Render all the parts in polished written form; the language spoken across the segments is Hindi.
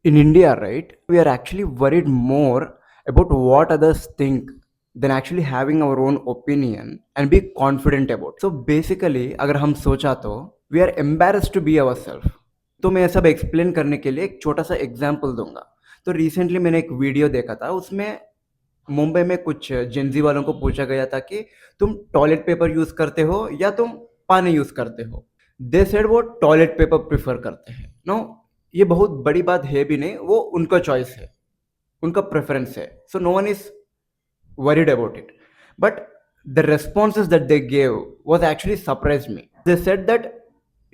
In India, right, we are actually worried more about what others think than actually having our own opinion and be confident about. So basically, अगर हम सोचा तो we are embarrassed to be ourselves. तो मैं ये सब एक्सप्लेन करने के लिए एक छोटा सा एग्जाम्पल दूंगा. तो रिसेंटली मैंने एक वीडियो देखा था, उसमें मुंबई में कुछ जेंजी वालों को पूछा गया था कि तुम टॉयलेट पेपर यूज करते हो या तुम पानी यूज करते हो. दे सेड वो टॉयलेट पेपर प्रिफर करते हैं. नो, ये बहुत बड़ी बात है भी नहीं, वो उनका चॉइस है, उनका प्रेफरेंस है. So no one is worried about it. But the responses that they gave was actually surprised me. They said that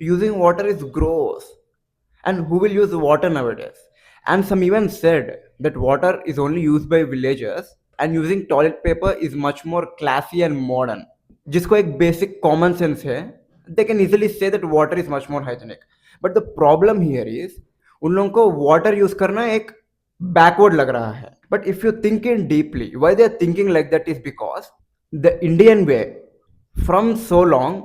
using water is gross, and who will use water nowadays? And some even said that water is only used by villagers and using toilet paper is much more classy and modern. जिसको एक basic common sense है, they can easily say that water is much more hygienic. But the problem here is उन लोगों को water use करना एक backward लग रहा है. But if you think in deeply, why they are thinking like that is because the Indian way from so long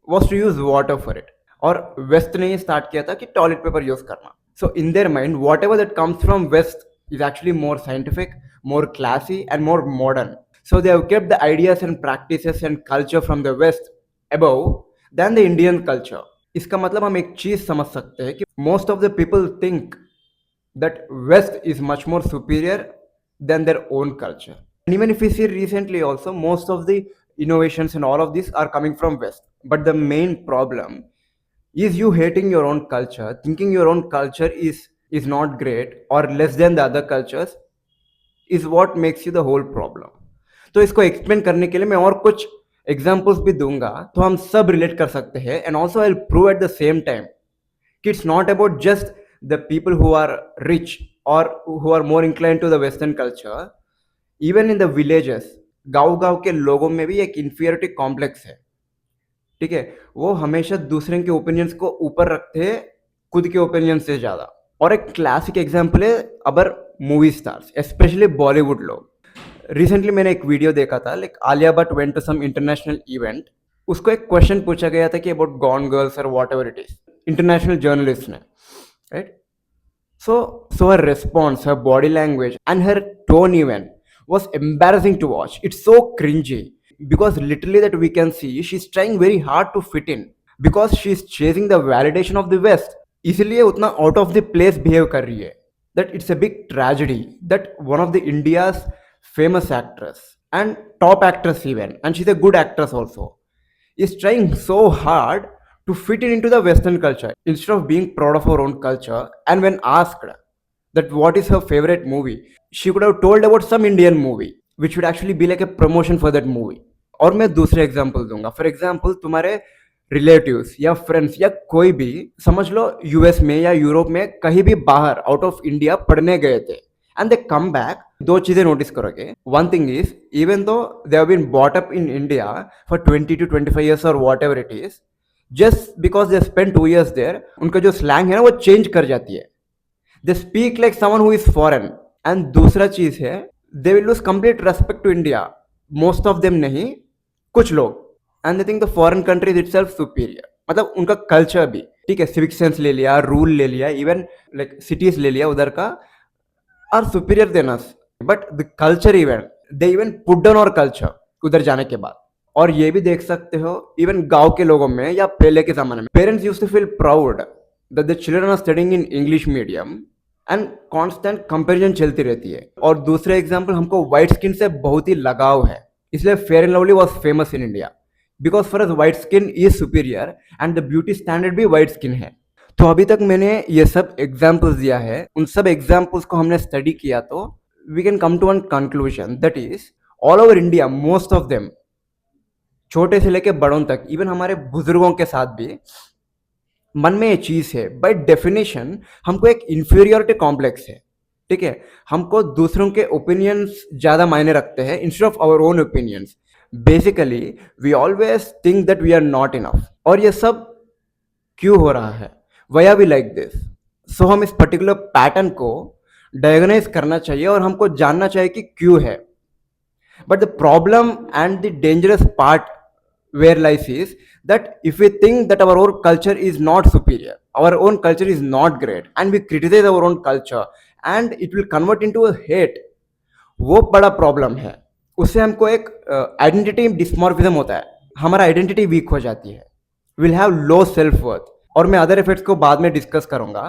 was to use water for it. और वेस्ट ने ही स्टार्ट किया था कि टॉयलेट पेपर यूज करना. So in their mind whatever that comes from west is actually more scientific, more classy, and more modern. So they have kept the ideas and practices and culture from the West above than the Indian culture. इसका मतलब हम एक चीज समझ सकते हैं कि most of the people think that West is much more superior than their own culture. And even if we see recently also, most of the innovations and all of these are coming from West. But the main problem is you hating your own culture, thinking your own culture is not great or less than the other cultures is what makes you the whole problem. तो इसको एक्सप्लेन करने के लिए मैं और कुछ एग्जांपल्स भी दूंगा तो हम सब रिलेट कर सकते हैं. And also I will prove at the same time कि it's not about just the people who are rich or who are more inclined to the western culture. Even in the villages, गांव गांव के लोगों में भी एक inferiority complex है. ठीक है, वो हमेशा दूसरे के ओपिनियंस को ऊपर रखते हैं खुद के ओपिनियन से ज्यादा. और एक क्लासिक एग्जांपल है अबर मूवी स्टार्स, स्पेशली बॉलीवुड लोग. रिसेंटली मैंने एक वीडियो देखा था, like Alia Bhatt went to some international event. उसको एक क्वेश्चन पूछा गया था कि अबाउट गॉन गर्ल्स और whatever it is, international journalist ने, right. So her response, her body language, and her tone even was embarrassing to watch. It's so cringy because literally that we can see she's trying very hard to fit in because she's chasing the validation of the West. इसलिए उतना out of the place behave कर रही है. That it's a big tragedy that one of the India's famous actress and top actress even, and she's a good actress also, is trying so hard to fit in into the Western culture instead of being proud of her own culture. And when asked that what is her favorite movie, she could have told about some Indian movie which would actually be like a promotion for that movie. और मैं दूसरे एग्जाम्पल दूंगा. फॉर एग्जाम्पल, तुम्हारे रिलेटिव्स या फ्रेंड्स या कोई भी, समझ लो यूएस में या यूरोप में कहीं भी बाहर आउट ऑफ इंडिया पढ़ने गए थे एंड दे कम बैक. दो चीजें नोटिस करोगे. One thing is, even though they have been brought up in India for 20 to 25 years और whatever it is, just because they spend 2 years there, उनका जो स्लैंग है ना वो चेंज कर जाती है. They speak like someone who is foreign. And दूसरा चीज है, they will lose complete respect to India. Most of them नहीं, कुछ लोग. And they think the foreign countries itself superior. मतलब उनका कल्चर भी ठीक है, सिविक सेंस ले लिया, रूल ले लिया, इवन लाइक सिटीज ले लिया उधर का, are superior than us. But the culture even they even put down our culture उधर जाने के बाद. और ये भी देख सकते हो इवन गांव के लोगों में या पहले के जमाने में, parents used to feel proud that the children are studying in English medium and constant comparison चलती रहती है. और दूसरा एग्जांपल, हमको व्हाइट स्किन से बहुत ही लगाव है, इसलिए fair and lovely was famous in India because for us white skin is superior and the beauty standard भी व्हाइट स्किन है. तो अभी तक मैंने ये सब एग्जाम्पल्स दिया है, उन सब एग्जाम्पल्स को हमने स्टडी किया तो we can come to one conclusion that is all over India most of them, छोटे से लेके बड़ों तक, इवन हमारे बुजुर्गों के साथ भी मन में ये चीज है. बाय डेफिनेशन हमको एक इंफीरियोरिटी कॉम्प्लेक्स है. ठीक है, हमको दूसरों के ओपिनियंस ज्यादा मायने रखते हैं instead of our own opinions. Basically we always think that we are not enough. और ये सब क्यों हो रहा है, why are we like this? So हम इस पर्टिकुलर पैटर्न को डायग्नाइज करना चाहिए और हमको जानना चाहिए कि क्यों है. But the problem and the dangerous part where lies is that if we think that our own culture is not superior, our own culture is not great, and we criticize our own culture and it will convert into a hate, वो बड़ा प्रॉब्लम है। उससे हमको एक आइडेंटिटी डिस्मॉर्फिज्म होता है, हमारा आइडेंटिटी वीक हो जाती है, will have low self worth. और मैं अदर इफेक्ट्स को बाद में डिस्कस करूंगा,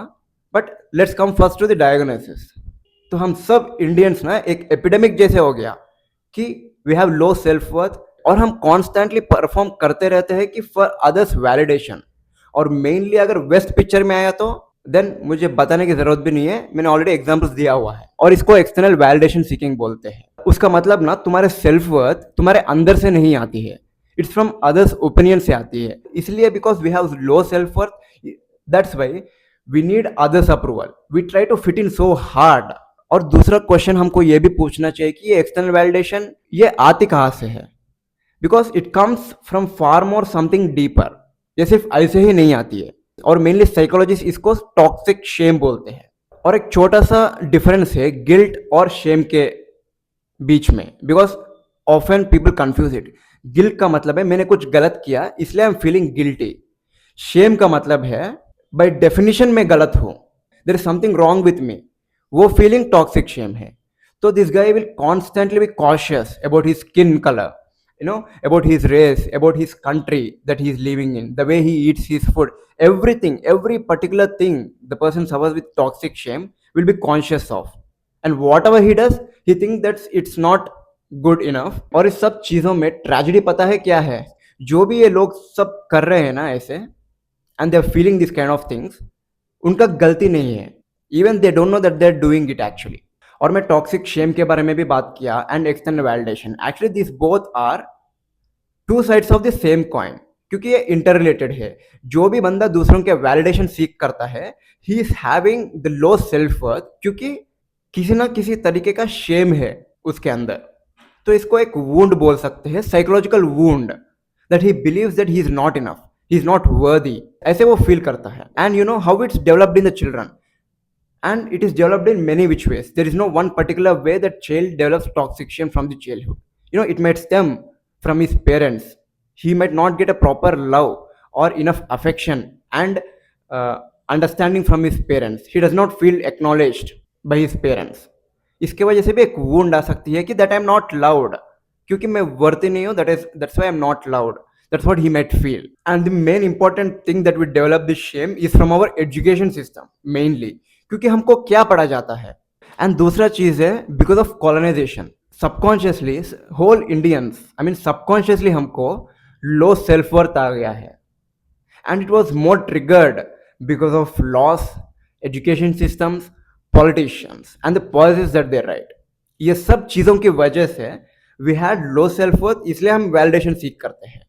but let's come first to the diagnosis. तो हम सब इंडियंस ना एक एपिडेमिक जैसे हो गया कि we have low self worth, और हम कॉन्स्टेंटली परफॉर्म करते रहते हैं कि फॉर अदर्स वैलिडेशन। और मेनली अगर वेस्ट पिक्चर में आया तो देन मुझे बताने की जरूरत भी नहीं है, मैंने ऑलरेडी एग्जांपल्स दिया हुआ है। और इसको एक्सटर्नल वैलिडेशन सीकिंग बोलते हैं। उसका मतलब ना तुम्हारे सेल्फ वर्थ तुम्हारे अंदर से नहीं आती है, इट्स फ्रॉम अदर्स ओपिनियन से आती है। इसलिए because we have low self worth, that's why we need others approval, we try to fit in so hard. और दूसरा क्वेश्चन हमको ये भी पूछना चाहिए कि ये एक्सटर्नल वैलिडेशन ये आती कहाँ से है, because it comes from far more something deeper, ये सिर्फ ऐसे ही नहीं आती है। और मेनली साइकोलॉजिस्ट इसको टॉक्सिक शेम बोलते हैं। और एक छोटा सा डिफरेंस है गिल्ट और शेम के बीच में, because often people confuse it. Guilt का मतलब है मैंने कुछ गलत किया इसलिए I am feeling guilty. Shame का मतलब है बाय डेफिनेशन में गलत हूं, there is something wrong with me, वो फीलिंग टॉक्सिक शेम है। तो this guy will constantly be cautious about his skin colour, about his race, about his country that he is living in, the way he eats his food, everything, every particular thing the person suffers with toxic shame will be conscious of, and whatever he does he thinks that it's not good enough। और इस सब चीज़ों में ट्रेजेडी पता है क्या है, जो भी ये लोग सब कर रहे हैं ना ऐसे, and they are feeling this kind of things, उनका गलती नहीं है, even they don't know that they are doing it actually. और मैं टॉक्सिक शेम के बारे में भी बात किया, and external validation, actually this both are two sides of the same coin, क्योंकि ये इंटर रिलेटेड है। जो भी बंदा दूसरों के वैलिडेशन सीख करता है he is having the low self worth, क्योंकि किसी ना किसी तरीके का शेम है उसके अंदर। तो इसको एक वुंड बोल सकते हैं, psychological wound, that he believes that he is not enough, he is not worthy, ऐसे वो फील करता है। And you know how it's developed in the children, and it is developed in many which ways. There is no one particular way that child develops toxic shame from the childhood. It might stem from his parents. He might not get a proper love or enough affection and understanding from his parents. He does not feel acknowledged by his parents. इसके वजह से भी एक वुंड आ सकती है कि that I am not loud, क्योंकि मैं वर्ती नहीं हूँ, that's why I am not loud, that's what he might feel. And the main important thing that we develop this shame is from our education system mainly, क्योंकि हमको क्या पढ़ा जाता है। एंड दूसरा चीज है because of colonisation, subconsciously whole Indians, I mean subconsciously हमको लो सेल्फ वर्थ आ गया है, and it was more triggered because of laws, education systems, politicians and the policies that they write. ये सब चीज़ों की वजह से we had low self worth, इसलिए हम वैलिडेशन सीख करते हैं।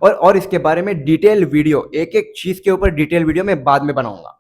और इसके बारे में डिटेल वीडियो, एक एक चीज़ के ऊपर डिटेल वीडियो मैं बाद में बनाऊंगा।